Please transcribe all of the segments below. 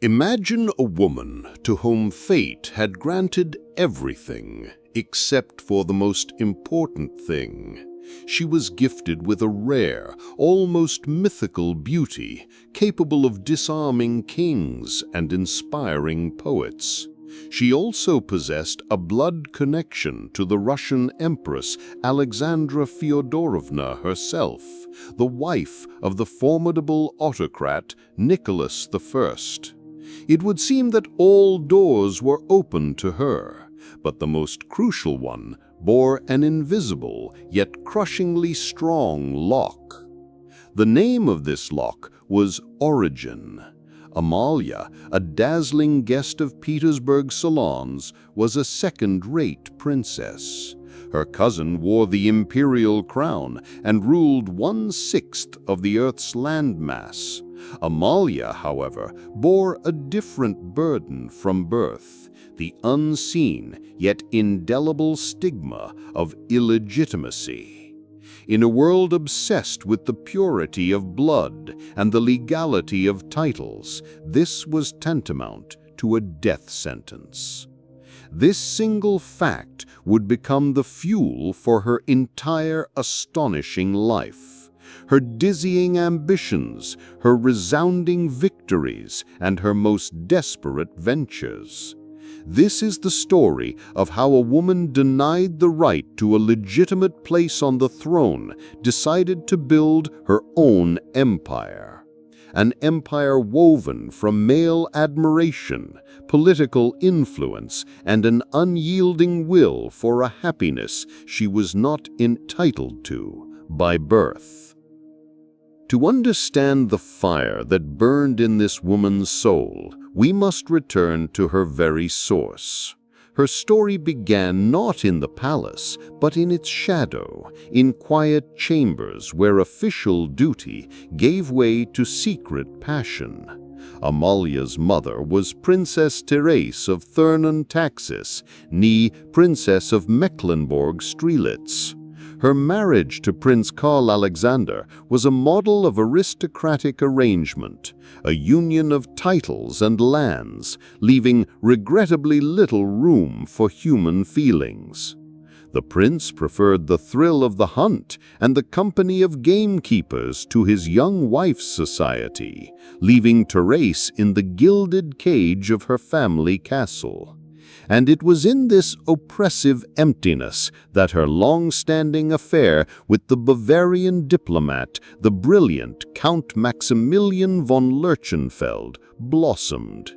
Imagine a woman to whom fate had granted everything except for the most important thing. She was gifted with a rare, almost mythical beauty, capable of disarming kings and inspiring poets. She also possessed a blood connection to the Russian Empress Alexandra Fyodorovna herself, the wife of the formidable autocrat Nicholas I. It would seem that all doors were open to her, but the most crucial one bore an invisible yet crushingly strong lock. The name of this lock was Origin. Amalia, a dazzling guest of Petersburg salons, was a second-rate princess. Her cousin wore the imperial crown and ruled 1/6 of the Earth's landmass. Amalia, however, bore a different burden from birth, the unseen yet indelible stigma of illegitimacy. In a world obsessed with the purity of blood and the legality of titles, this was tantamount to a death sentence. This single fact would become the fuel for her entire astonishing life. Her dizzying ambitions, her resounding victories, and her most desperate ventures. This is the story of how a woman denied the right to a legitimate place on the throne, decided to build her own empire. An empire woven from male admiration, political influence, and an unyielding will for a happiness she was not entitled to by birth. To understand the fire that burned in this woman's soul, we must return to her very source. Her story began not in the palace, but in its shadow, in quiet chambers where official duty gave way to secret passion. Amalia's mother was Princess Therese of Thurn-und-Taxis, née Princess of Mecklenburg-Strelitz. Her marriage to Prince Karl Alexander was a model of aristocratic arrangement, a union of titles and lands, leaving regrettably little room for human feelings. The prince preferred the thrill of the hunt and the company of gamekeepers to his young wife's society, leaving Therese in the gilded cage of her family castle. And it was in this oppressive emptiness that her long-standing affair with the Bavarian diplomat, the brilliant Count Maximilian von Lerchenfeld, blossomed.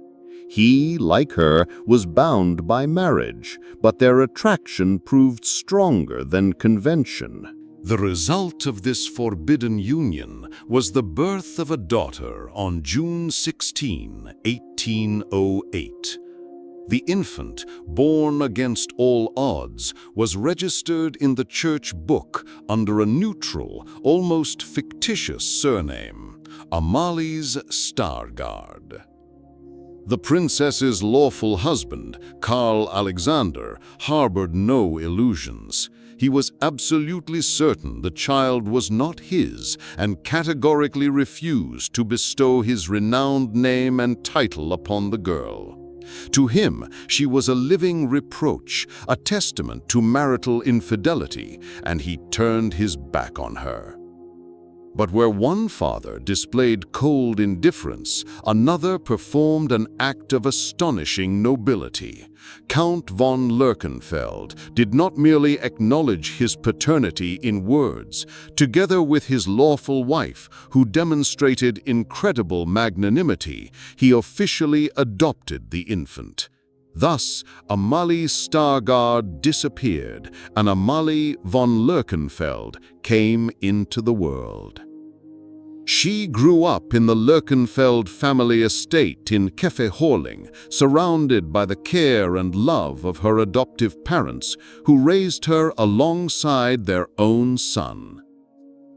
He, like her, was bound by marriage, but their attraction proved stronger than convention. The result of this forbidden union was the birth of a daughter on June 16, 1808. The infant, born against all odds, was registered in the church book under a neutral, almost fictitious surname, Amalies Stargard. The princess's lawful husband, Karl Alexander, harbored no illusions. He was absolutely certain the child was not his and categorically refused to bestow his renowned name and title upon the girl. To him, she was a living reproach, a testament to marital infidelity, and he turned his back on her. But where one father displayed cold indifference, another performed an act of astonishing nobility. Count von Lerchenfeld did not merely acknowledge his paternity in words. Together with his lawful wife, who demonstrated incredible magnanimity, he officially adopted the infant. Thus, Amalie Stargard disappeared, and Amalie von Lerchenfeld came into the world. She grew up in the Lerchenfeld family estate in Keffe-Horling, surrounded by the care and love of her adoptive parents, who raised her alongside their own son.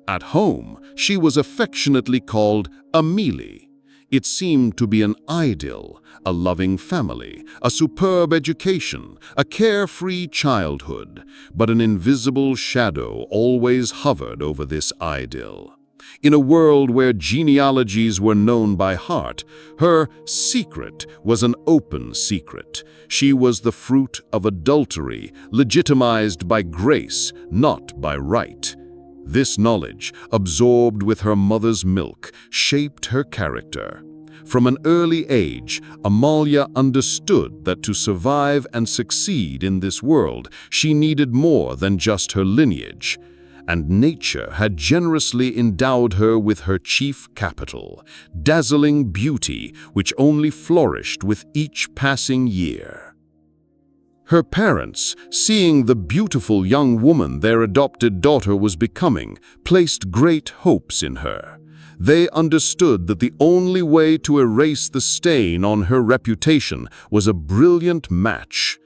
At home, she was affectionately called Amelie. It seemed to be an idyll, a loving family, a superb education, a carefree childhood, but an invisible shadow always hovered over this idyll. In a world where genealogies were known by heart, her secret was an open secret. She was the fruit of adultery, legitimized by grace, not by right. This knowledge, absorbed with her mother's milk, shaped her character. From an early age, Amalia understood that to survive and succeed in this world, she needed more than just her lineage. And nature had generously endowed her with her chief capital, dazzling beauty which only flourished with each passing year. Her parents, seeing the beautiful young woman their adopted daughter was becoming, placed great hopes in her. They understood that the only way to erase the stain on her reputation was a brilliant match.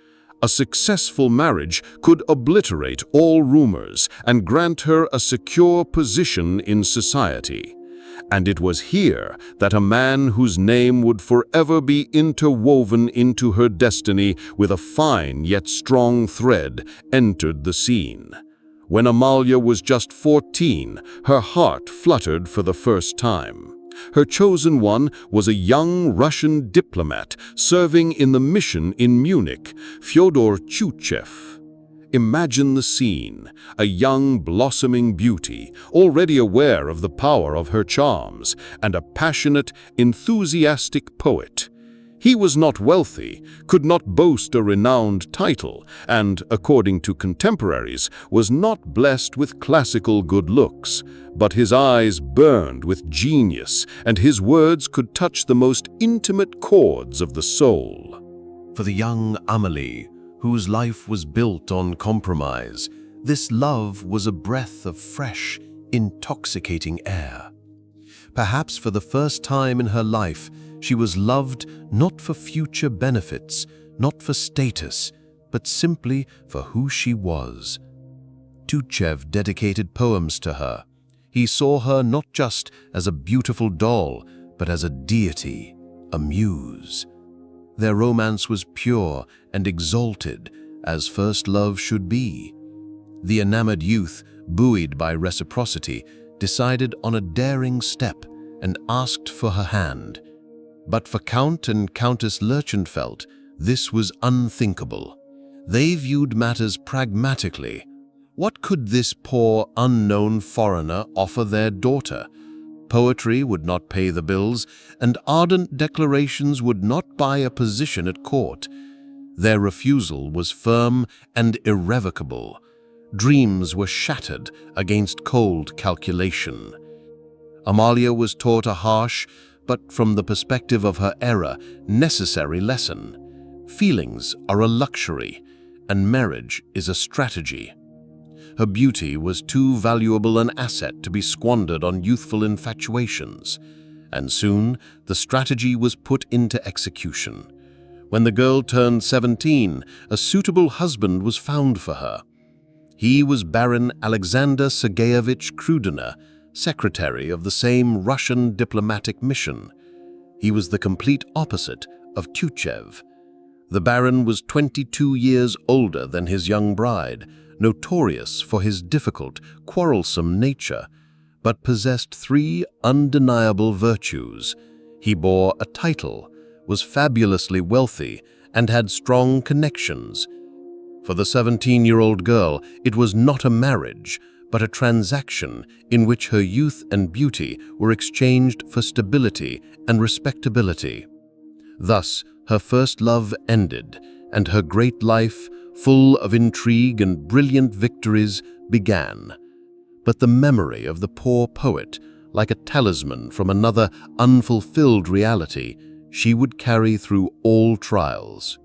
A successful marriage could obliterate all rumors and grant her a secure position in society. And it was here that a man whose name would forever be interwoven into her destiny with a fine yet strong thread entered the scene. When Amalia was just 14, her heart fluttered for the first time. Her chosen one was a young Russian diplomat serving in the mission in Munich, Fyodor Tyutchev. Imagine the scene, a young blossoming beauty, already aware of the power of her charms, and a passionate, enthusiastic poet. He was not wealthy, could not boast a renowned title, and, according to contemporaries, was not blessed with classical good looks. But his eyes burned with genius, and his words could touch the most intimate chords of the soul. For the young Amalie, whose life was built on compromise, this love was a breath of fresh, intoxicating air. Perhaps for the first time in her life, she was loved not for future benefits, not for status, but simply for who she was. Tyutchev dedicated poems to her. He saw her not just as a beautiful doll, but as a deity, a muse. Their romance was pure and exalted, as first love should be. The enamored youth, buoyed by reciprocity, decided on a daring step and asked for her hand. But for Count and Countess Lerchenfeld, this was unthinkable. They viewed matters pragmatically. What could this poor, unknown foreigner offer their daughter? Poetry would not pay the bills, and ardent declarations would not buy a position at court. Their refusal was firm and irrevocable. Dreams were shattered against cold calculation. Amalia was taught a harsh, but from the perspective of her era, necessary lesson. Feelings are a luxury, and marriage is a strategy. Her beauty was too valuable an asset to be squandered on youthful infatuations, and soon the strategy was put into execution. When the girl turned 17, a suitable husband was found for her. He was Baron Alexander Sergeyevich Krüdener, secretary of the same Russian diplomatic mission. He was the complete opposite of Tyutchev. The Baron was 22 years older than his young bride, notorious for his difficult, quarrelsome nature, but possessed 3 undeniable virtues. He bore a title, was fabulously wealthy, and had strong connections. For the 17-year-old girl, it was not a marriage, but a transaction in which her youth and beauty were exchanged for stability and respectability. Thus, her first love ended, and her great life, full of intrigue and brilliant victories, began. But the memory of the poor poet, like a talisman from another unfulfilled reality, she would carry through all trials.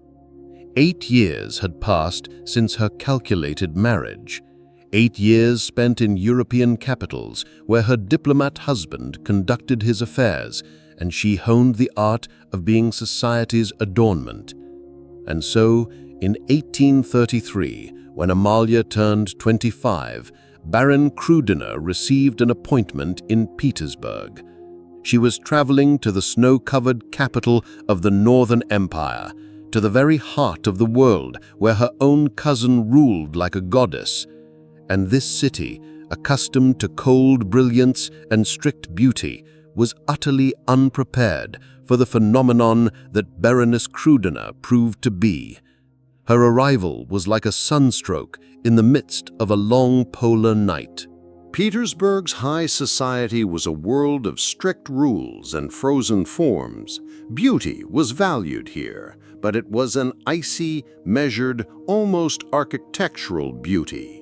8 years had passed since her calculated marriage. 8 years spent in European capitals where her diplomat husband conducted his affairs, and she honed the art of being society's adornment. And so, in 1833, when Amalia turned 25, Baron Krüdener received an appointment in Petersburg. She was traveling to the snow-covered capital of the Northern Empire, to the very heart of the world where her own cousin ruled like a goddess. And this city, accustomed to cold brilliance and strict beauty, was utterly unprepared for the phenomenon that Baroness Krüdener proved to be. Her arrival was like a sunstroke in the midst of a long polar night. Petersburg's high society was a world of strict rules and frozen forms. Beauty was valued here, but it was an icy, measured, almost architectural beauty.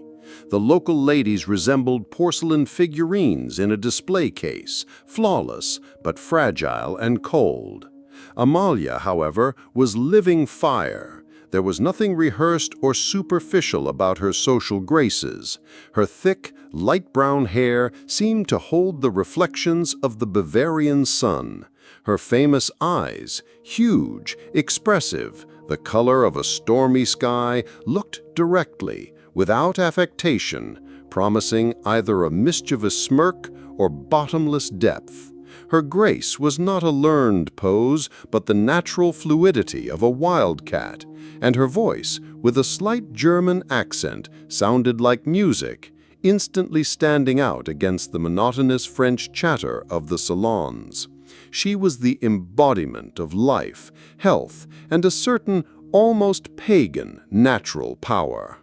The local ladies resembled porcelain figurines in a display case, flawless but fragile and cold. Amalia, however, was living fire. There was nothing rehearsed or superficial about her social graces. Her thick, light brown hair seemed to hold the reflections of the Bavarian sun. Her famous eyes, huge, expressive, the color of a stormy sky, looked directly, without affectation, promising either a mischievous smirk or bottomless depth. Her grace was not a learned pose, but the natural fluidity of a wildcat, and her voice, with a slight German accent, sounded like music, instantly standing out against the monotonous French chatter of the salons. She was the embodiment of life, health, and a certain, almost pagan, natural power.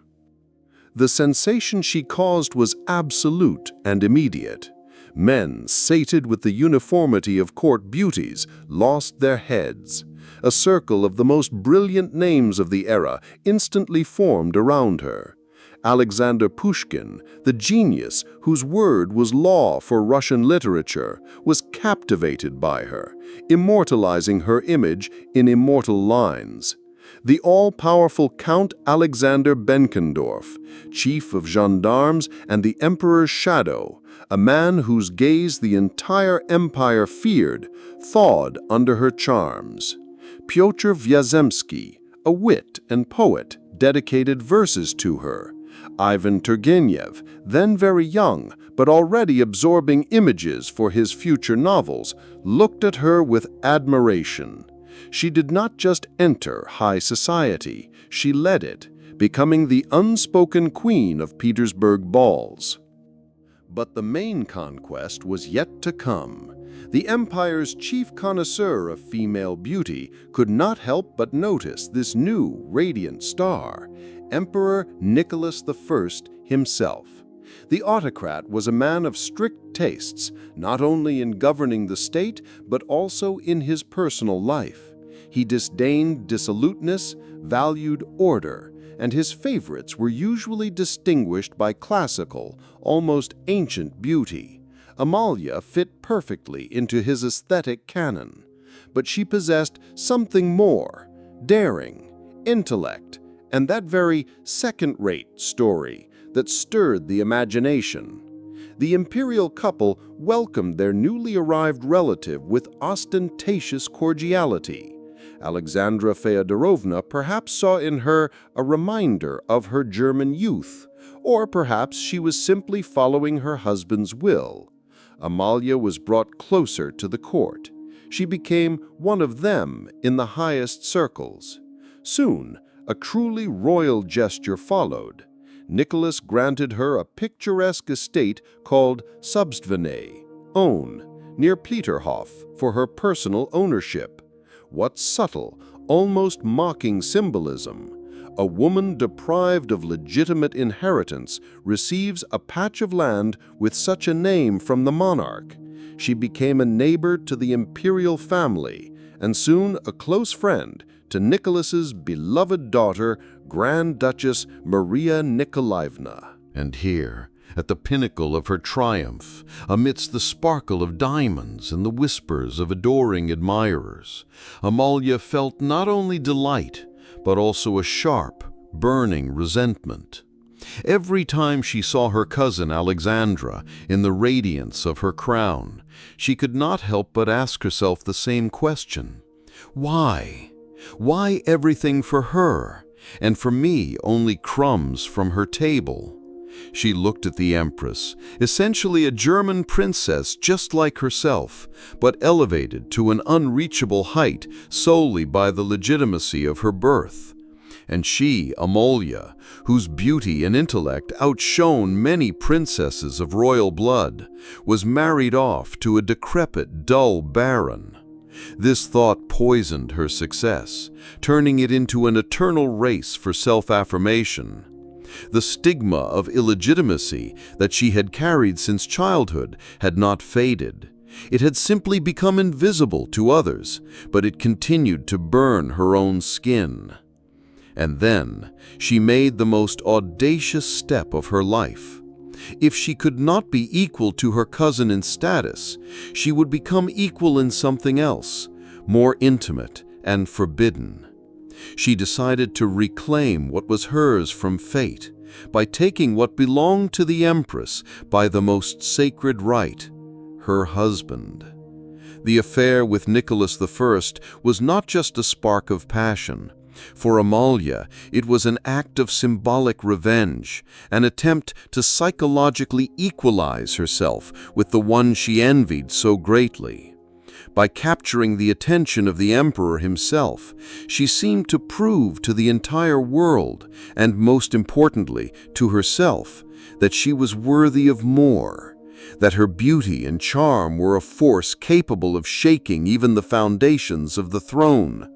The sensation she caused was absolute and immediate. Men, sated with the uniformity of court beauties, lost their heads. A circle of the most brilliant names of the era instantly formed around her. Alexander Pushkin, the genius whose word was law for Russian literature, was captivated by her, immortalizing her image in immortal lines. The all-powerful Count Alexander Benckendorff, chief of gendarmes and the emperor's shadow, a man whose gaze the entire empire feared, thawed under her charms. Pyotr Vyazemsky, a wit and poet, dedicated verses to her. Ivan Turgenev, then very young, but already absorbing images for his future novels, looked at her with admiration. She did not just enter high society, she led it, becoming the unspoken queen of Petersburg balls. But the main conquest was yet to come. The empire's chief connoisseur of female beauty could not help but notice this new, radiant star, Emperor Nicholas I himself. The autocrat was a man of strict tastes, not only in governing the state, but also in his personal life. He disdained dissoluteness, valued order, and his favorites were usually distinguished by classical, almost ancient beauty. Amalia fit perfectly into his aesthetic canon, but she possessed something more: daring, intellect, and that very second-rate story that stirred the imagination. The imperial couple welcomed their newly arrived relative with ostentatious cordiality. Alexandra Feodorovna perhaps saw in her a reminder of her German youth, or perhaps she was simply following her husband's will. Amalia was brought closer to the court. She became one of them in the highest circles. Soon, a truly royal gesture followed. Nicholas granted her a picturesque estate called Substvenay, own, near Peterhof, for her personal ownership. What subtle, almost mocking symbolism! A woman deprived of legitimate inheritance receives a patch of land with such a name from the monarch. She became a neighbor to the imperial family, and soon a close friend to Nicholas's beloved daughter, Grand Duchess Maria Nikolaevna. And here, at the pinnacle of her triumph, amidst the sparkle of diamonds and the whispers of adoring admirers, Amalia felt not only delight, but also a sharp, burning resentment. Every time she saw her cousin Alexandra in the radiance of her crown, she could not help but ask herself the same question: why? Why everything for her, and for me only crumbs from her table? She looked at the Empress, essentially a German princess just like herself, but elevated to an unreachable height solely by the legitimacy of her birth. And she, Amalia, whose beauty and intellect outshone many princesses of royal blood, was married off to a decrepit, dull baron. This thought poisoned her success, turning it into an eternal race for self-affirmation. The stigma of illegitimacy that she had carried since childhood had not faded. It had simply become invisible to others, but it continued to burn her own skin. And then she made the most audacious step of her life. If she could not be equal to her cousin in status, she would become equal in something else, more intimate and forbidden. She decided to reclaim what was hers from fate by taking what belonged to the Empress by the most sacred right, her husband. The affair with Nicholas I was not just a spark of passion. For Amalia, it was an act of symbolic revenge, an attempt to psychologically equalize herself with the one she envied so greatly. By capturing the attention of the emperor himself, she seemed to prove to the entire world, and most importantly to herself, that she was worthy of more, that her beauty and charm were a force capable of shaking even the foundations of the throne.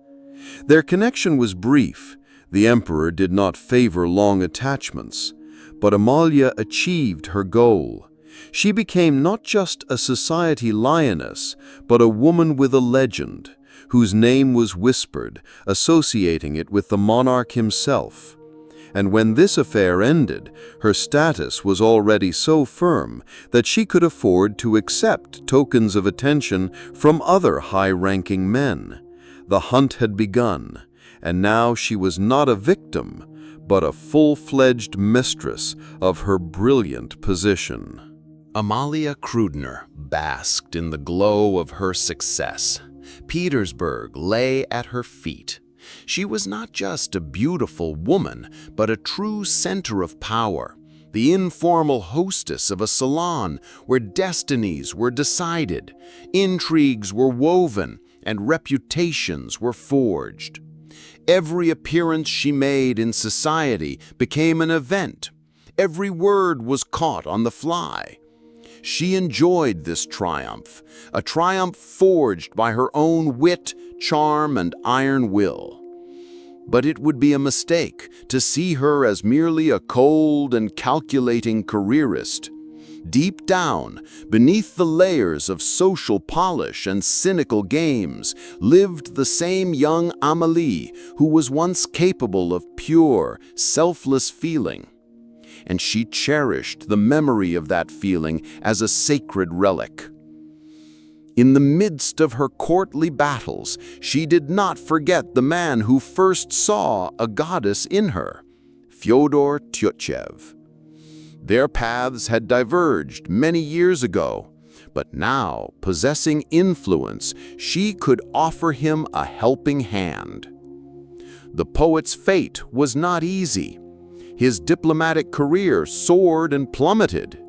Their connection was brief. The emperor did not favor long attachments, but Amalia achieved her goal. She became not just a society lioness, but a woman with a legend, whose name was whispered, associating it with the monarch himself. And when this affair ended, her status was already so firm that she could afford to accept tokens of attention from other high-ranking men. The hunt had begun, and now she was not a victim, but a full-fledged mistress of her brilliant position. Amalia Krüdener basked in the glow of her success. Petersburg lay at her feet. She was not just a beautiful woman, but a true center of power, the informal hostess of a salon where destinies were decided, intrigues were woven, and reputations were forged. Every appearance she made in society became an event. Every word was caught on the fly. She enjoyed this triumph, a triumph forged by her own wit, charm, and iron will. But it would be a mistake to see her as merely a cold and calculating careerist. Deep down, beneath the layers of social polish and cynical games, lived the same young Amalie who was once capable of pure, selfless feeling. And she cherished the memory of that feeling as a sacred relic. In the midst of her courtly battles, she did not forget the man who first saw a goddess in her, Fyodor Tyutchev. Their paths had diverged many years ago, but now, possessing influence, she could offer him a helping hand. The poet's fate was not easy. His diplomatic career soared and plummeted.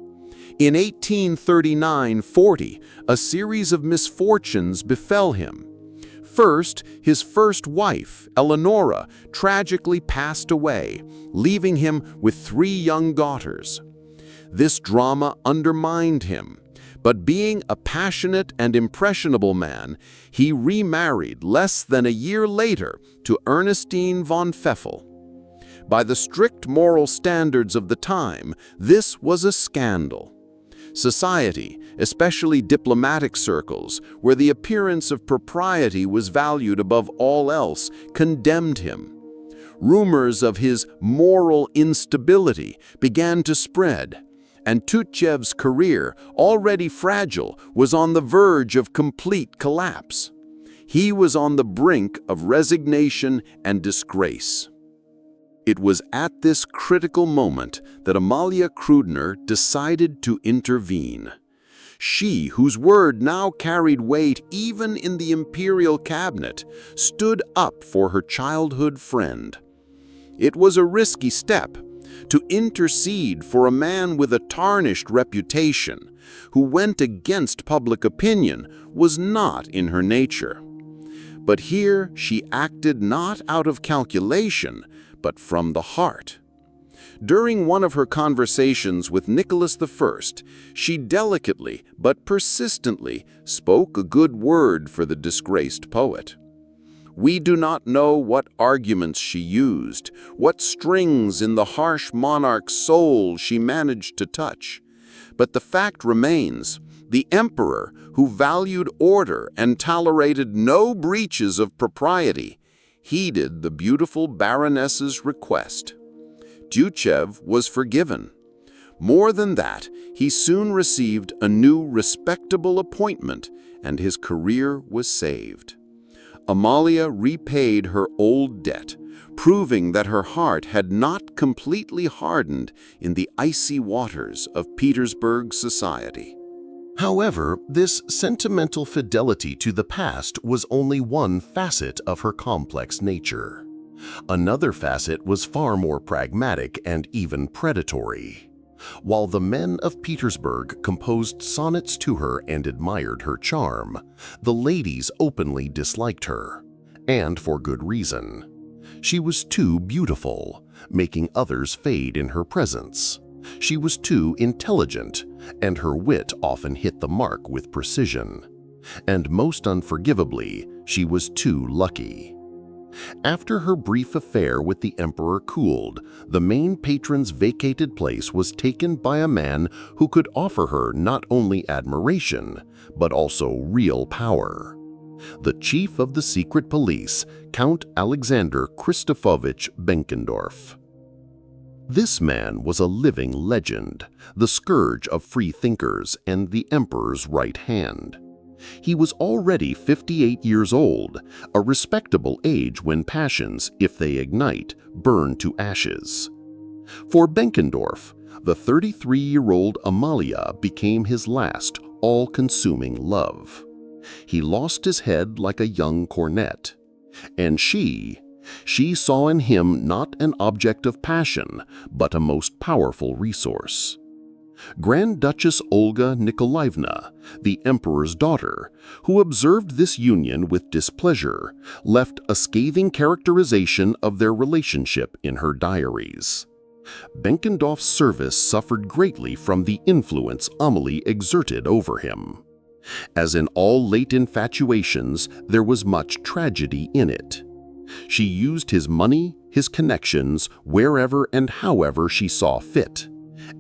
In 1839-40, a series of misfortunes befell him. First, his first wife, Eleonora, tragically passed away, leaving him with 3 young daughters. This drama undermined him, but being a passionate and impressionable man, he remarried less than a year later to Ernestine von Pfeffel. By the strict moral standards of the time, this was a scandal. Society, especially diplomatic circles, where the appearance of propriety was valued above all else, condemned him. Rumors of his moral instability began to spread, and Tyutchev's career, already fragile, was on the verge of complete collapse. He was on the brink of resignation and disgrace. It was at this critical moment that Amalia Krüdener decided to intervene. She, whose word now carried weight even in the imperial cabinet, stood up for her childhood friend. It was a risky step. To intercede for a man with a tarnished reputation, who went against public opinion, was not in her nature. But here she acted not out of calculation, but from the heart. During one of her conversations with Nicholas I, she delicately but persistently spoke a good word for the disgraced poet. We do not know what arguments she used, what strings in the harsh monarch's soul she managed to touch. But the fact remains, the emperor, who valued order and tolerated no breaches of propriety, heeded the beautiful Baroness's request. Tyutchev was forgiven. More than that, he soon received a new respectable appointment, and his career was saved. Amalia repaid her old debt, proving that her heart had not completely hardened in the icy waters of Petersburg society. However, this sentimental fidelity to the past was only one facet of her complex nature. Another facet was far more pragmatic and even predatory. While the men of Petersburg composed sonnets to her and admired her charm, the ladies openly disliked her, and for good reason. She was too beautiful, making others fade in her presence. She was too intelligent, and her wit often hit the mark with precision. And most unforgivably, she was too lucky. After her brief affair with the emperor cooled, the main patron's vacated place was taken by a man who could offer her not only admiration, but also real power. The chief of the secret police, Count Alexander Christophovich Benckendorff. This man was a living legend, the scourge of free thinkers and the emperor's right hand. He was already 58 years old, a respectable age when passions, if they ignite, burn to ashes. For Benckendorff, the 33-year-old Amalia became his last, all-consuming love. He lost his head like a young cornet. And she saw in him not an object of passion, but a most powerful resource. Grand Duchess Olga Nikolaevna, the emperor's daughter, who observed this union with displeasure, left a scathing characterization of their relationship in her diaries. Benckendorff's service suffered greatly from the influence Amalie exerted over him. As in all late infatuations, there was much tragedy in it. She used his money, his connections, wherever and however she saw fit,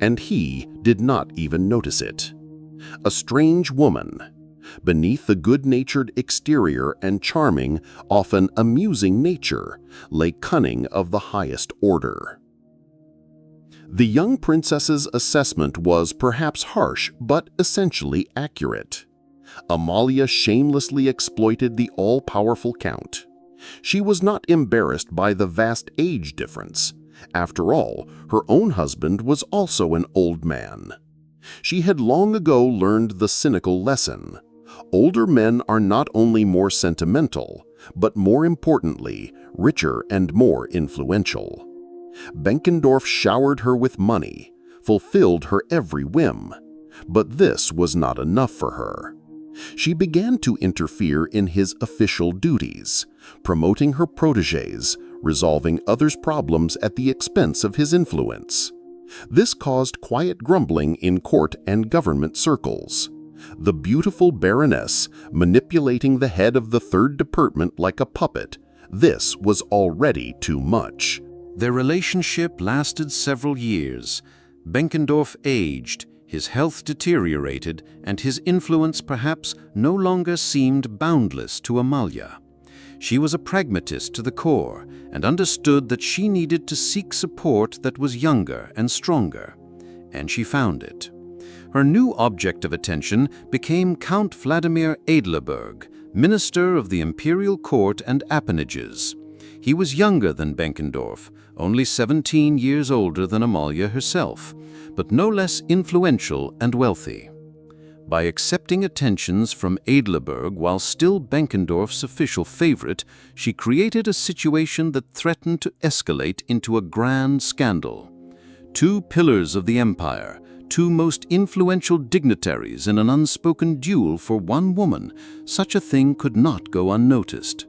and he did not even notice it. A strange woman. Beneath the good-natured exterior and charming, often amusing nature, lay cunning of the highest order. The young princess's assessment was perhaps harsh, but essentially accurate. Amalia shamelessly exploited the all-powerful count. She was not embarrassed by the vast age difference. After all, her own husband was also an old man. She had long ago learned the cynical lesson. Older men are not only more sentimental, but more importantly, richer and more influential. Benckendorff showered her with money, fulfilled her every whim. But this was not enough for her. She began to interfere in his official duties, promoting her protégés, resolving others' problems at the expense of his influence. This caused quiet grumbling in court and government circles. The beautiful Baroness manipulating the head of the third department like a puppet, this was already too much. Their relationship lasted several years. Benckendorff aged, his health deteriorated, and his influence perhaps no longer seemed boundless to Amalia. She was a pragmatist to the core and understood that she needed to seek support that was younger and stronger, and she found it. Her new object of attention became Count Vladimir Adlerberg, minister of the imperial court and appanages. He was younger than Benckendorff, only 17 years older than Amalia herself, but no less influential and wealthy. By accepting attentions from Adlerberg while still Benckendorff's official favorite, she created a situation that threatened to escalate into a grand scandal. Two pillars of the empire, two most influential dignitaries in an unspoken duel for one woman, such a thing could not go unnoticed.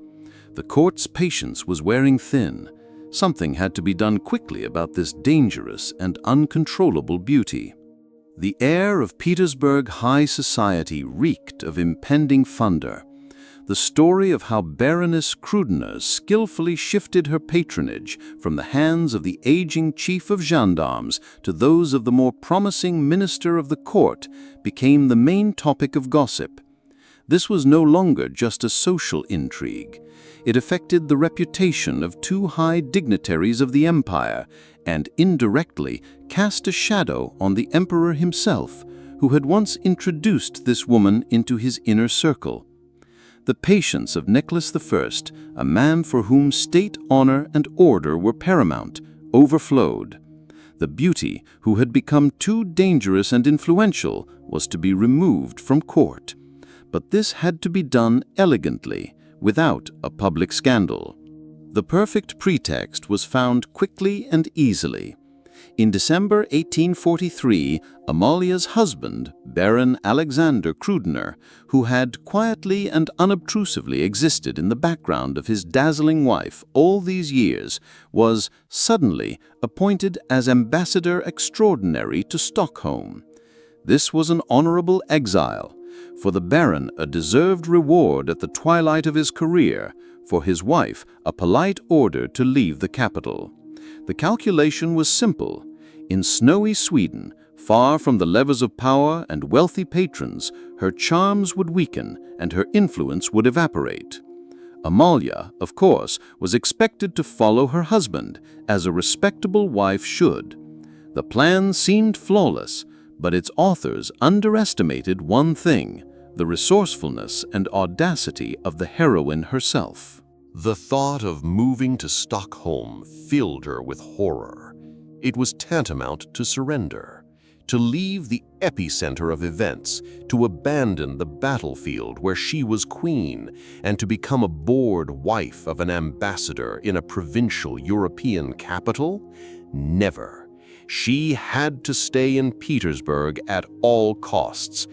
The court's patience was wearing thin. Something had to be done quickly about this dangerous and uncontrollable beauty. The air of Petersburg high society reeked of impending thunder. The story of how Baroness Krüdener skillfully shifted her patronage from the hands of the aging chief of gendarmes to those of the more promising minister of the court became the main topic of gossip. This was no longer just a social intrigue. It affected the reputation of two high dignitaries of the empire and indirectly cast a shadow on the emperor himself, who had once introduced this woman into his inner circle. The patience of Nicholas I, a man for whom state honor and order were paramount, overflowed. The beauty, who had become too dangerous and influential, was to be removed from court. But this had to be done elegantly, without a public scandal. The perfect pretext was found quickly and easily. In December 1843, Amalia's husband, Baron Alexander Krüdener, who had quietly and unobtrusively existed in the background of his dazzling wife all these years, was suddenly appointed as ambassador extraordinary to Stockholm. This was an honorable exile, for the Baron a deserved reward at the twilight of his career, for his wife a polite order to leave the capital. The calculation was simple. In snowy Sweden, far from the levers of power and wealthy patrons, her charms would weaken and her influence would evaporate. Amalia, of course, was expected to follow her husband, as a respectable wife should. The plan seemed flawless, but its authors underestimated one thing: the resourcefulness and audacity of the heroine herself. The thought of moving to Stockholm filled her with horror. It was tantamount to surrender, to leave the epicenter of events, to abandon the battlefield where she was queen, and to become a bored wife of an ambassador in a provincial European capital? Never. She had to stay in Petersburg at all costs,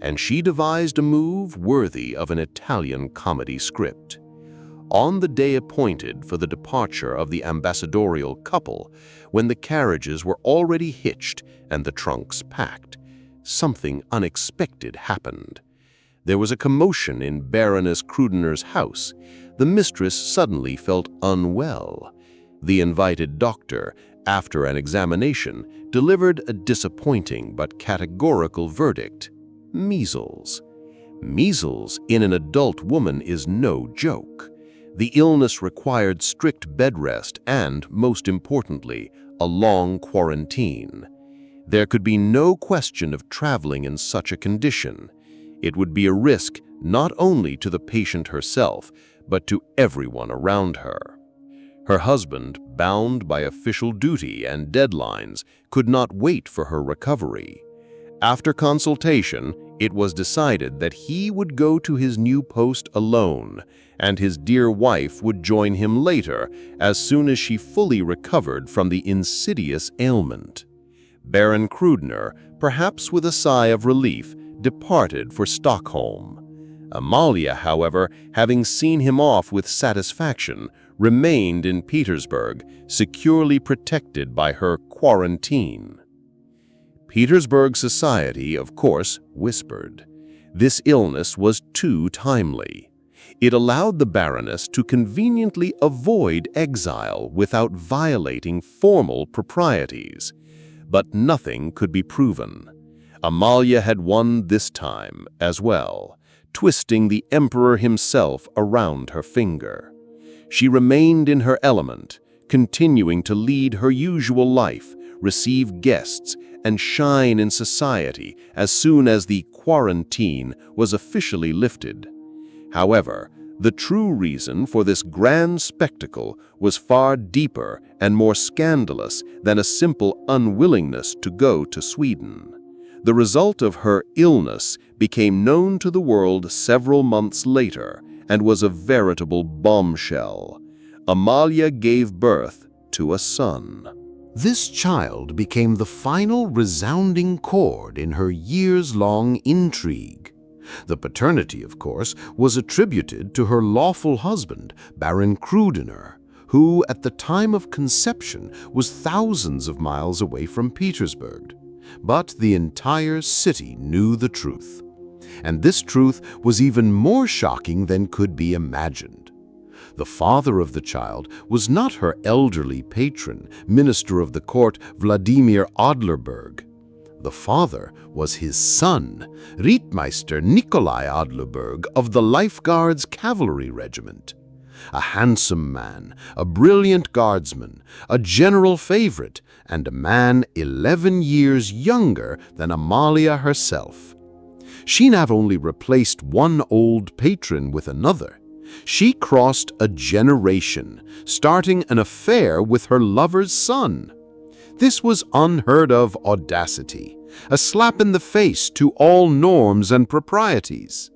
and she devised a move worthy of an Italian comedy script. On the day appointed for the departure of the ambassadorial couple, when the carriages were already hitched and the trunks packed, something unexpected happened. There was a commotion in Baroness Krüdener's house. The mistress suddenly felt unwell. The invited doctor, after an examination, delivered a disappointing but categorical verdict: measles. Measles in an adult woman is no joke. The illness required strict bed rest and, most importantly, a long quarantine. There could be no question of traveling in such a condition. It would be a risk not only to the patient herself, but to everyone around her. Her husband, bound by official duty and deadlines, could not wait for her recovery. After consultation, it was decided that he would go to his new post alone, and his dear wife would join him later, as soon as she fully recovered from the insidious ailment. Baron Krüdener, perhaps with a sigh of relief, departed for Stockholm. Amalia, however, having seen him off with satisfaction, remained in Petersburg, securely protected by her quarantine. Petersburg society, of course, whispered. This illness was too timely. It allowed the Baroness to conveniently avoid exile without violating formal proprieties. But nothing could be proven. Amalia had won this time as well, twisting the emperor himself around her finger. She remained in her element, continuing to lead her usual life, receive guests, and shine in society as soon as the quarantine was officially lifted. However, the true reason for this grand spectacle was far deeper and more scandalous than a simple unwillingness to go to Sweden. The result of her illness became known to the world several months later and was a veritable bombshell. Amalia gave birth to a son. This child became the final resounding chord in her years-long intrigue. The paternity, of course, was attributed to her lawful husband, Baron Krüdener, who, at the time of conception, was thousands of miles away from Petersburg. But the entire city knew the truth. And this truth was even more shocking than could be imagined. The father of the child was not her elderly patron, minister of the court Vladimir Adlerberg. The father was his son, Rittmeister Nikolai Adlerberg of the Life Guards Cavalry Regiment. A handsome man, a brilliant guardsman, a general favorite, and a man 11 years younger than Amalia herself. She not only replaced one old patron with another, she crossed a generation, starting an affair with her lover's son. This was unheard of audacity, a slap in the face to all norms and proprieties.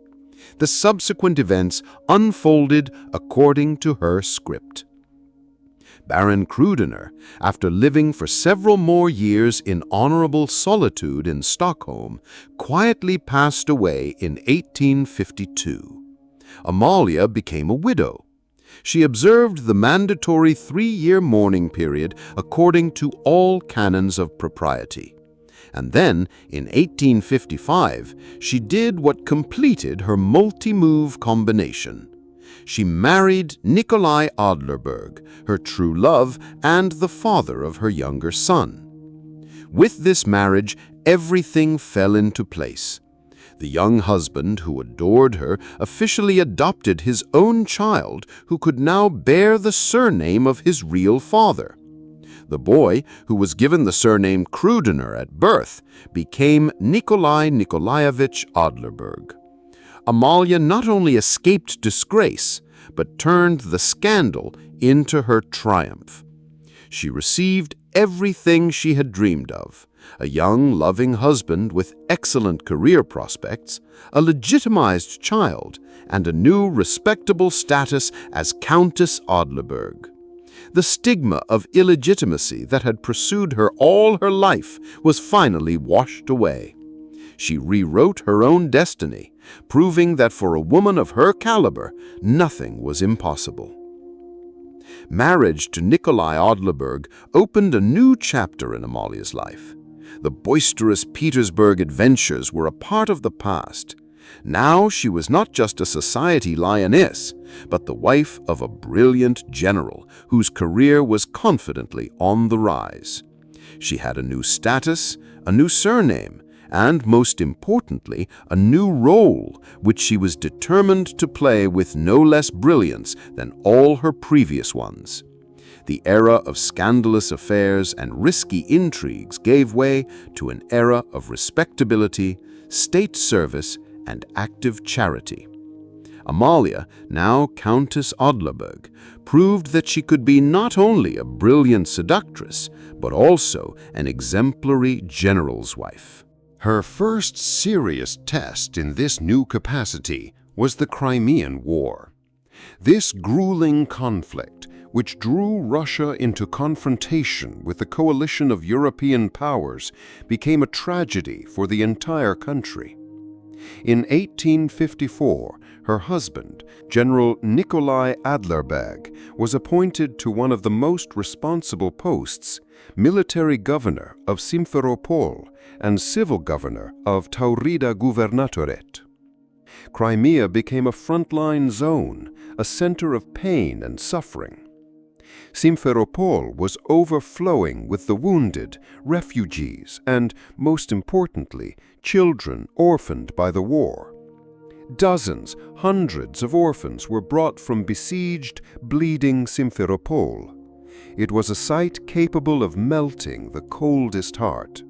The subsequent events unfolded according to her script. Baron Krüdener, after living for several more years in honorable solitude in Stockholm, quietly passed away in 1852. Amalia became a widow. She observed the mandatory 3-year mourning period according to all canons of propriety. And then, in 1855, she did what completed her multi-move combination. She married Nikolai Adlerberg, her true love and the father of her younger son. With this marriage, everything fell into place. The young husband, who adored her, officially adopted his own child, who could now bear the surname of his real father. The boy, who was given the surname Krüdener at birth, became Nikolai Nikolaevich Adlerberg. Amalia not only escaped disgrace, but turned the scandal into her triumph. She received everything she had dreamed of: a young, loving husband with excellent career prospects, a legitimized child, and a new respectable status as Countess Adlerberg. The stigma of illegitimacy that had pursued her all her life was finally washed away. She rewrote her own destiny, proving that for a woman of her caliber, nothing was impossible. Marriage to Nikolai Adlerberg opened a new chapter in Amalia's life. The boisterous Petersburg adventures were a part of the past. Now she was not just a society lioness, but the wife of a brilliant general whose career was confidently on the rise. She had a new status, a new surname, and, most importantly, a new role, which she was determined to play with no less brilliance than all her previous ones. The era of scandalous affairs and risky intrigues gave way to an era of respectability, state service, and active charity. Amalia, now Countess Adlerberg, proved that she could be not only a brilliant seductress, but also an exemplary general's wife. Her first serious test in this new capacity was the Crimean War. This grueling conflict, which drew Russia into confrontation with the coalition of European powers, became a tragedy for the entire country. In 1854, her husband, General Nikolai Adlerberg, was appointed to one of the most responsible posts, military governor of Simferopol and civil governor of Taurida Guvernatorate. Crimea became a frontline zone, a center of pain and suffering. Simferopol was overflowing with the wounded, refugees, and, most importantly, children orphaned by the war. Dozens, hundreds of orphans were brought from besieged, bleeding Simferopol. It was a sight capable of melting the coldest heart.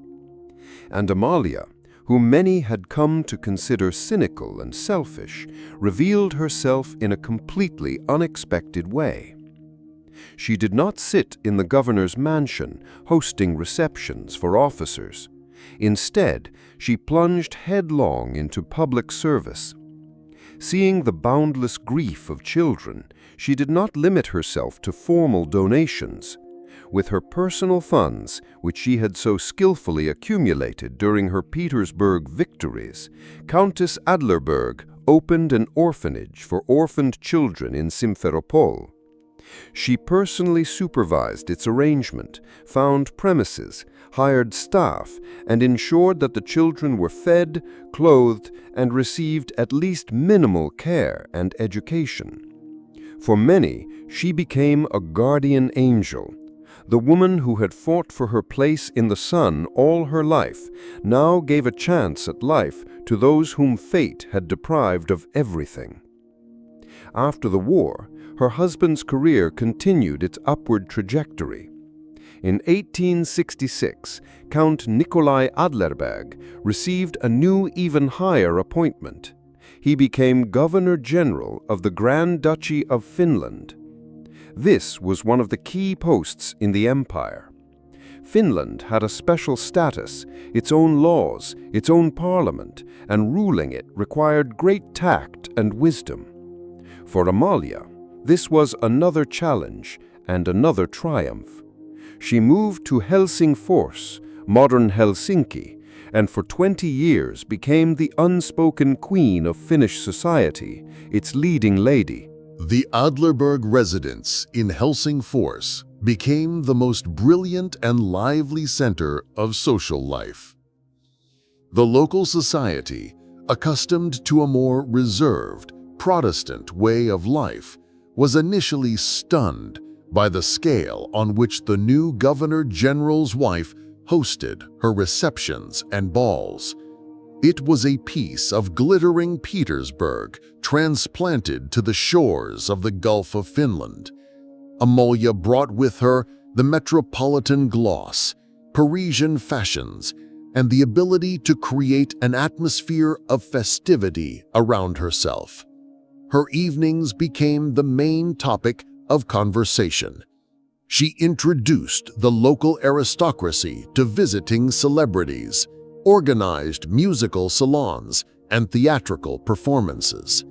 And Amalia, whom many had come to consider cynical and selfish, revealed herself in a completely unexpected way. She did not sit in the governor's mansion, hosting receptions for officers. Instead, she plunged headlong into public service. Seeing the boundless grief of children, she did not limit herself to formal donations. With her personal funds, which she had so skillfully accumulated during her Petersburg victories, Countess Adlerberg opened an orphanage for orphaned children in Simferopol. She personally supervised its arrangement, found premises, hired staff, and ensured that the children were fed, clothed, and received at least minimal care and education. For many, she became a guardian angel. The woman who had fought for her place in the sun all her life now gave a chance at life to those whom fate had deprived of everything. After the war, her husband's career continued its upward trajectory. In 1866, Count Nikolai Adlerberg received a new, even higher appointment. He became Governor-General of the Grand Duchy of Finland. This was one of the key posts in the empire. Finland had a special status, its own laws, its own parliament, and ruling it required great tact and wisdom. For Amalia, this was another challenge and another triumph. She moved to Helsingfors, modern Helsinki, and for 20 years became the unspoken queen of Finnish society, its leading lady. The Adlerberg residence in Helsingfors became the most brilliant and lively center of social life. The local society, accustomed to a more reserved, Protestant way of life, was initially stunned by the scale on which the new Governor-General's wife hosted her receptions and balls. It was a piece of glittering Petersburg transplanted to the shores of the Gulf of Finland. Amalia brought with her the metropolitan gloss, Parisian fashions, and the ability to create an atmosphere of festivity around herself. Her evenings became the main topic of conversation. She introduced the local aristocracy to visiting celebrities, organized musical salons, and theatrical performances.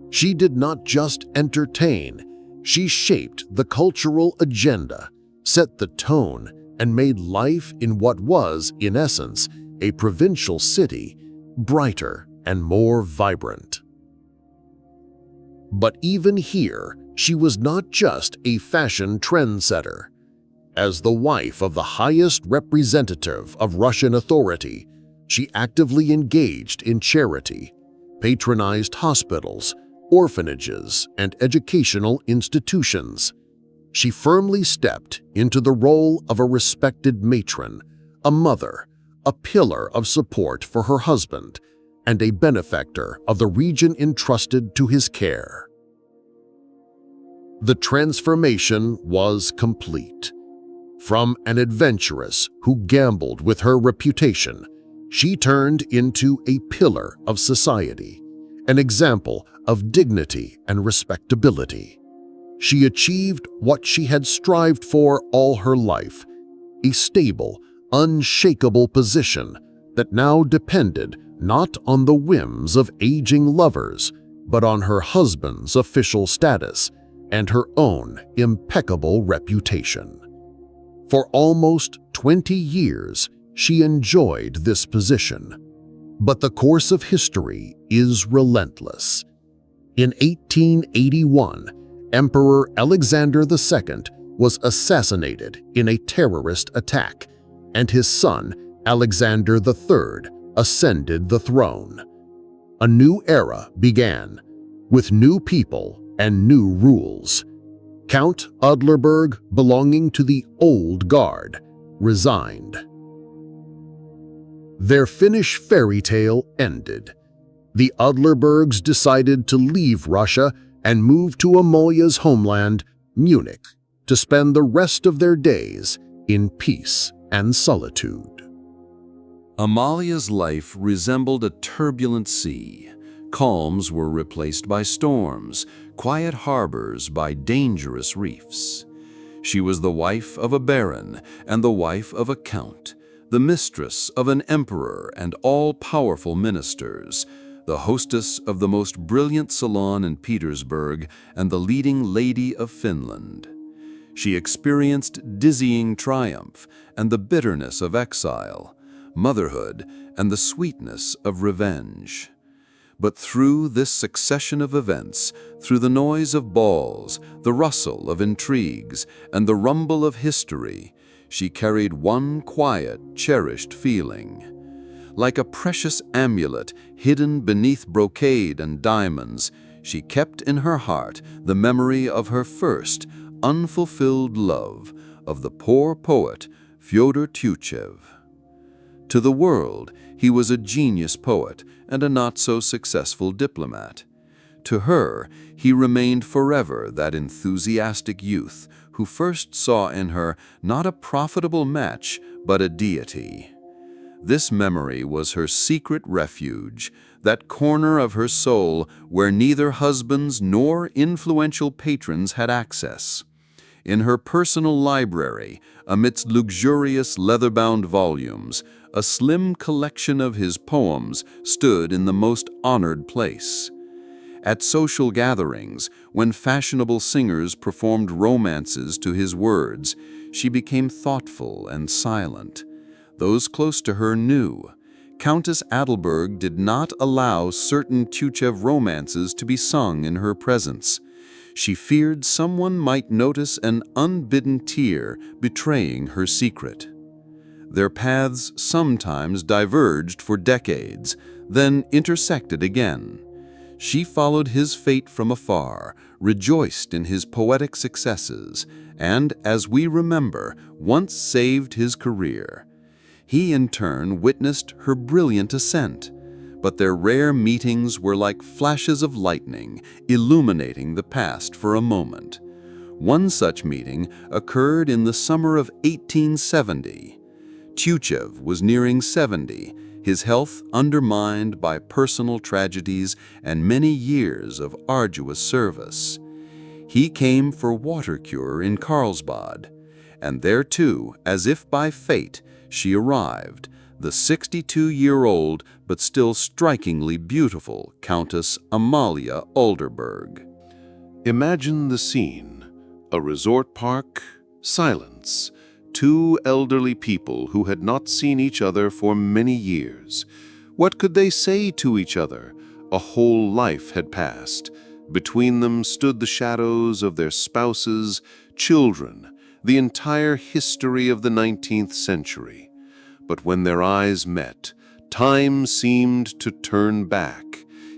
She did not just entertain, she shaped the cultural agenda, set the tone, and made life in what was, in essence, a provincial city brighter and more vibrant. But even here, she was not just a fashion trendsetter. As the wife of the highest representative of Russian authority, she actively engaged in charity, patronized hospitals, orphanages, and educational institutions. She firmly stepped into the role of a respected matron, a mother, a pillar of support for her husband, and a benefactor of the region entrusted to his care. The transformation was complete. From an adventuress who gambled with her reputation, she turned into a pillar of society, an example of dignity and respectability. She achieved what she had strived for all her life, a stable, unshakable position that now depended not on the whims of aging lovers, but on her husband's official status and her own impeccable reputation. For almost 20 years, she enjoyed this position. But the course of history is relentless. In 1881, Emperor Alexander II was assassinated in a terrorist attack, and his son, Alexander III, ascended the throne. A new era began, with new people and new rules. Count Adlerberg, belonging to the old guard, resigned. Their Finnish fairy tale ended. The Adlerbergs decided to leave Russia and move to Amalia's homeland, Munich, to spend the rest of their days in peace and solitude. Amalia's life resembled a turbulent sea. Calms were replaced by storms, quiet harbors by dangerous reefs. She was the wife of a baron and the wife of a count, the mistress of an emperor and all-powerful ministers, the hostess of the most brilliant salon in Petersburg and the leading lady of Finland. She experienced dizzying triumph and the bitterness of exile, motherhood and the sweetness of revenge. But through this succession of events, through the noise of balls, the rustle of intrigues, and the rumble of history, she carried one quiet, cherished feeling. Like a precious amulet hidden beneath brocade and diamonds, she kept in her heart the memory of her first, unfulfilled love, of the poor poet Fyodor Tyutchev. To the world, he was a genius poet and a not-so-successful diplomat. To her, he remained forever that enthusiastic youth who first saw in her not a profitable match, but a deity. This memory was her secret refuge, that corner of her soul where neither husbands nor influential patrons had access. In her personal library, amidst luxurious leather-bound volumes, a slim collection of his poems stood in the most honored place. At social gatherings, when fashionable singers performed romances to his words, she became thoughtful and silent. Those close to her knew. Countess Adlerberg did not allow certain Tyutchev romances to be sung in her presence. She feared someone might notice an unbidden tear betraying her secret. Their paths sometimes diverged for decades, then intersected again. She followed his fate from afar, rejoiced in his poetic successes, and, as we remember, once saved his career. He, in turn, witnessed her brilliant ascent, but their rare meetings were like flashes of lightning, illuminating the past for a moment. One such meeting occurred in the summer of 1870. Tyutchev was nearing 70, his health undermined by personal tragedies and many years of arduous service. He came for water cure in Carlsbad, and there too, as if by fate, she arrived, the 62-year-old but still strikingly beautiful Countess Amalia Adlerberg. Imagine the scene: a resort park, silence, two elderly people who had not seen each other for many years. What could they say to each other? A whole life had passed. Between them stood the shadows of their spouses, children, the entire history of the 19th century. But when their eyes met, time seemed to turn back.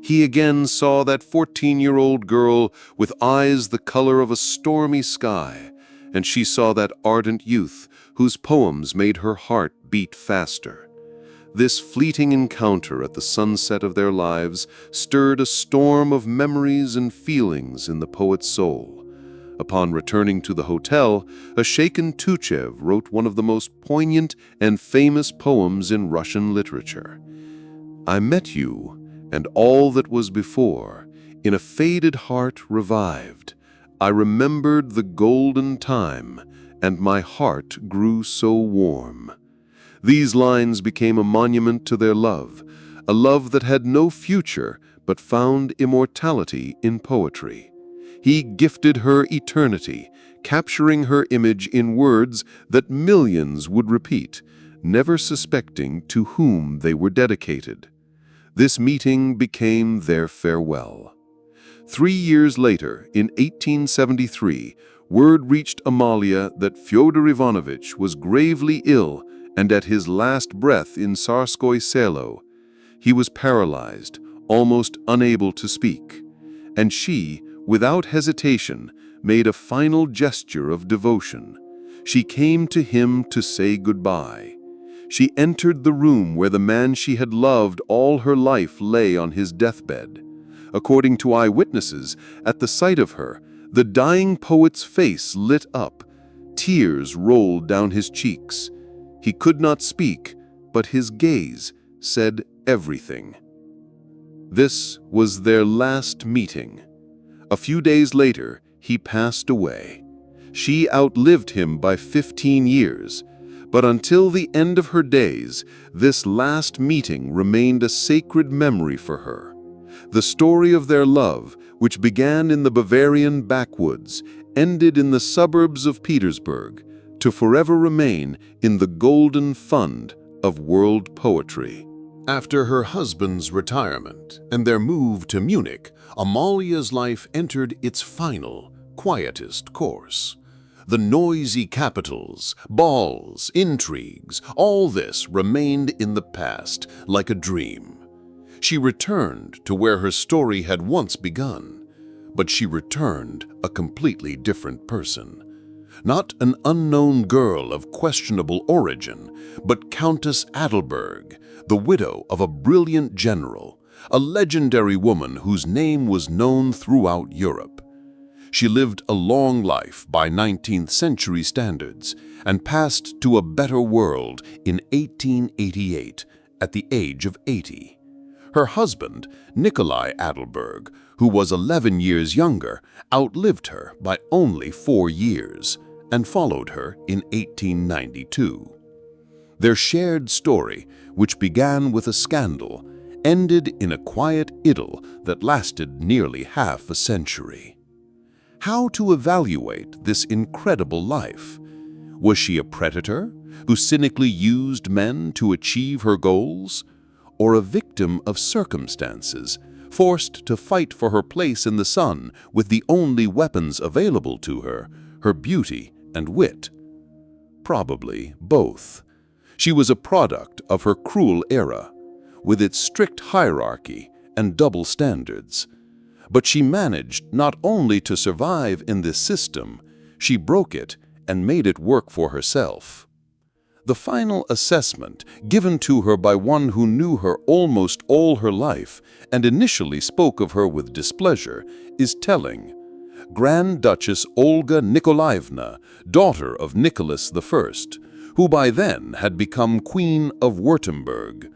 He again saw that 14-year-old girl with eyes the color of a stormy sky, and she saw that ardent youth whose poems made her heart beat faster. This fleeting encounter at the sunset of their lives stirred a storm of memories and feelings in the poet's soul. Upon returning to the hotel, a shaken Tyutchev wrote one of the most poignant and famous poems in Russian literature. I met you, and all that was before, in a faded heart revived. I remembered the golden time, and my heart grew so warm. These lines became a monument to their love, a love that had no future but found immortality in poetry. He gifted her eternity, capturing her image in words that millions would repeat, never suspecting to whom they were dedicated. This meeting became their farewell. 3 years later, in 1873, word reached Amalia that Fyodor Ivanovich was gravely ill and at his last breath in Tsarskoye Selo. He was paralyzed, almost unable to speak, and she, without hesitation, made a final gesture of devotion. She came to him to say goodbye. She entered the room where the man she had loved all her life lay on his deathbed. According to eyewitnesses, at the sight of her, the dying poet's face lit up. Tears rolled down his cheeks. He could not speak, but his gaze said everything. This was their last meeting. A few days later, he passed away. She outlived him by 15 years, but until the end of her days, this last meeting remained a sacred memory for her. The story of their love, which began in the Bavarian backwoods, ended in the suburbs of Petersburg to forever remain in the golden fund of world poetry. After her husband's retirement and their move to Munich, Amalia's life entered its final, quietest course. The noisy capitals, balls, intrigues, all this remained in the past like a dream. She returned to where her story had once begun, but she returned a completely different person. Not an unknown girl of questionable origin, but Countess Adlerberg, the widow of a brilliant general, a legendary woman whose name was known throughout Europe. She lived a long life by 19th century standards and passed to a better world in 1888 at the age of 80. Her husband, Nikolai Adlerberg, who was 11 years younger, outlived her by only 4 years and followed her in 1892. Their shared story, which began with a scandal, ended in a quiet idyll that lasted nearly half a century. How to evaluate this incredible life? Was she a predator who cynically used men to achieve her goals? Or a victim of circumstances, forced to fight for her place in the sun with the only weapons available to her, her beauty and wit? Probably both. She was a product of her cruel era, with its strict hierarchy and double standards. But she managed not only to survive in this system, she broke it and made it work for herself. The final assessment, given to her by one who knew her almost all her life and initially spoke of her with displeasure, is telling. Grand Duchess Olga Nikolaevna, daughter of Nicholas I, who by then had become Queen of Württemberg.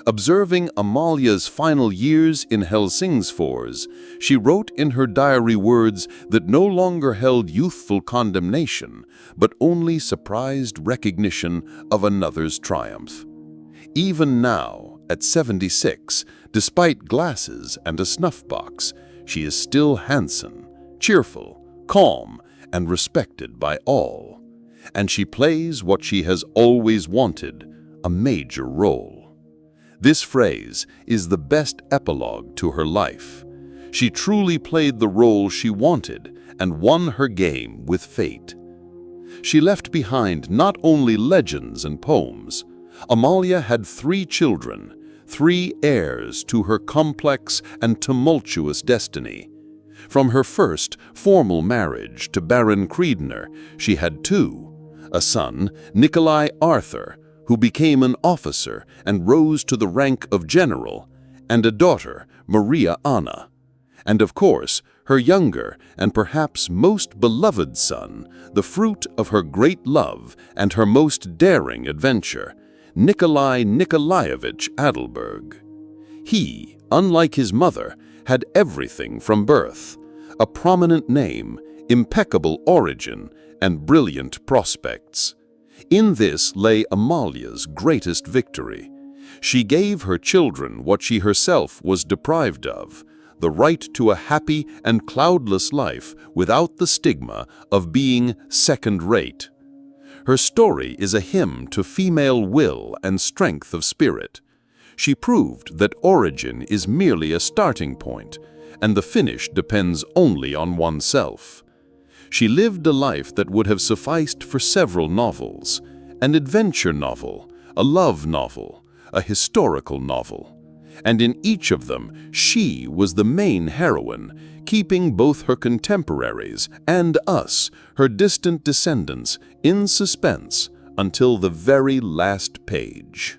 Observing Amalia's final years in Helsingfors, she wrote in her diary words that no longer held youthful condemnation, but only surprised recognition of another's triumph. Even now, at 76, despite glasses and a snuff box, she is still handsome, cheerful, calm, and respected by all. And she plays what she has always wanted, a major role. This phrase is the best epilogue to her life. She truly played the role she wanted and won her game with fate. She left behind not only legends and poems. Amalia had 3 children, 3 heirs to her complex and tumultuous destiny. From her first formal marriage to Baron Krüdener, she had 2, a son, Nikolai Arthur, who became an officer and rose to the rank of general, and a daughter, Maria Anna. And of course, her younger and perhaps most beloved son, the fruit of her great love and her most daring adventure, Nikolai Nikolaevich Adlerberg. He, unlike his mother, had everything from birth: a prominent name, impeccable origin, and brilliant prospects. In this lay Amalia's greatest victory. She gave her children what she herself was deprived of, the right to a happy and cloudless life without the stigma of being second-rate. Her story is a hymn to female will and strength of spirit. She proved that origin is merely a starting point, and the finish depends only on oneself. She lived a life that would have sufficed for several novels: an adventure novel, a love novel, a historical novel. And in each of them, she was the main heroine, keeping both her contemporaries and us, her distant descendants, in suspense until the very last page.